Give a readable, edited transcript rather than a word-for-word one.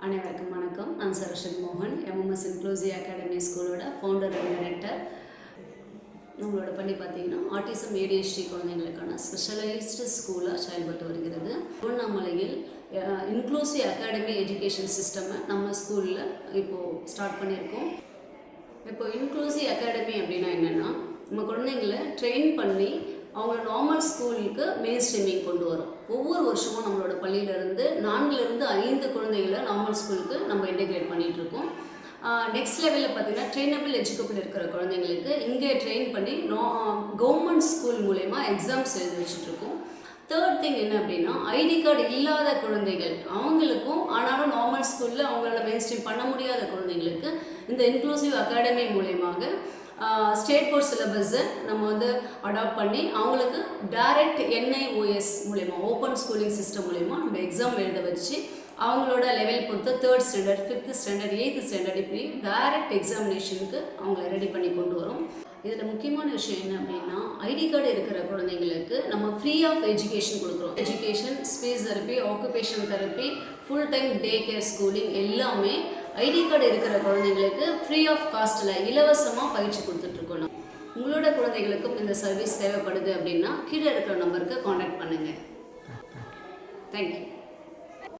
அனைவருக்கும் வணக்கம். நான் சரஸ்வதி மோகன், MMS இன்க்ளூசிவ் அகாடமி ஸ்கூலோட ஃபவுண்டர் அண்ட் டைரக்டர். நம்மளோட பள்ளி பார்த்தீங்கன்னா ஆட்டிசம் ADHD குழந்தைங்களுக்கான ஸ்பெஷலைஸ்டு ஸ்கூலாக செயல்பட்டு வருகிறது. திருவண்ணாமலையில் இன்க்ளூசிவ் அகாடமி எஜுகேஷன் சிஸ்டமை நம்ம ஸ்கூலில் இப்போது ஸ்டார்ட் பண்ணியிருக்கோம். இப்போது இன்க்ளூசிவ் அகாடமி அப்படின்னா என்னென்னா, நம்ம குழந்தைங்களை ட்ரெயின் பண்ணி அவங்கள நார்மல் ஸ்கூலுக்கு மெயின் ஸ்ட்ரீமிங் கொண்டு வரும். ஒவ்வொரு வருஷமும் நம்மளோட பள்ளியிலேருந்து 4லேருந்து 5 குழந்தைகளை நார்மல் ஸ்கூலுக்கு நம்ம இன்டெகிரேட் பண்ணிகிட்ருக்கோம். நெக்ஸ்ட் லெவலில் பார்த்தீங்கன்னா ட்ரெயினபிள் எஜுகேபிள் இருக்கிற குழந்தைங்களுக்கு இங்கே ட்ரெயின் பண்ணி கவர்மெண்ட் ஸ்கூல் மூலயமா எக்ஸாம்ஸ் எழுதி வச்சுட்ருக்கோம். தேர்ட் திங் என்ன அப்படின்னா, ஐடி கார்டு இல்லாத குழந்தைகள் அவங்களுக்கும், ஆனாலும் நார்மல் ஸ்கூலில் அவங்களால மெயின் ஸ்ட்ரீம் பண்ண முடியாத குழந்தைங்களுக்கு இந்த இன்க்ளூசிவ் அகாடமி மூலயமாக ஸ்டேட் போர்ட் சிலபஸை நம்ம அடாப்ட் பண்ணி அவங்களுக்கு டைரக்ட் NIOS மூலயமா ஓப்பன் ஸ்கூலிங் சிஸ்டம் மூலயமா நம்ம எக்ஸாம் எழுத வச்சு அவங்களோட லெவல் பொறுத்து 3rd standard 5th standard 8th standard இப்படி டைரக்ட் எக்ஸாமினேஷனுக்கு அவங்கள ரெடி பண்ணி கொண்டு வரோம். இதில் முக்கியமான விஷயம் என்ன அப்படின்னா, ஐடி கார்டு இருக்கிற குழந்தைங்களுக்கு நம்ம ஃப்ரீ ஆஃப் எஜுகேஷன் கொடுக்குறோம். Education, speech therapy, occupation therapy, full time day care schooling எல்லாமே ஐடி கார்டு இருக்கிற குழந்தைங்களுக்கு ஃப்ரீ ஆஃப் காஸ்ட்டில் இலவசமாக பயிற்சி கொடுத்துட்ருக்கோம். உங்களோட குழந்தைகளுக்கும் இந்த சர்வீஸ் தேவைப்படுது அப்படின்னா கீழே இருக்கிற நம்பருக்கு காண்டாக்ட் பண்ணுங்கள். தேங்க்யூ.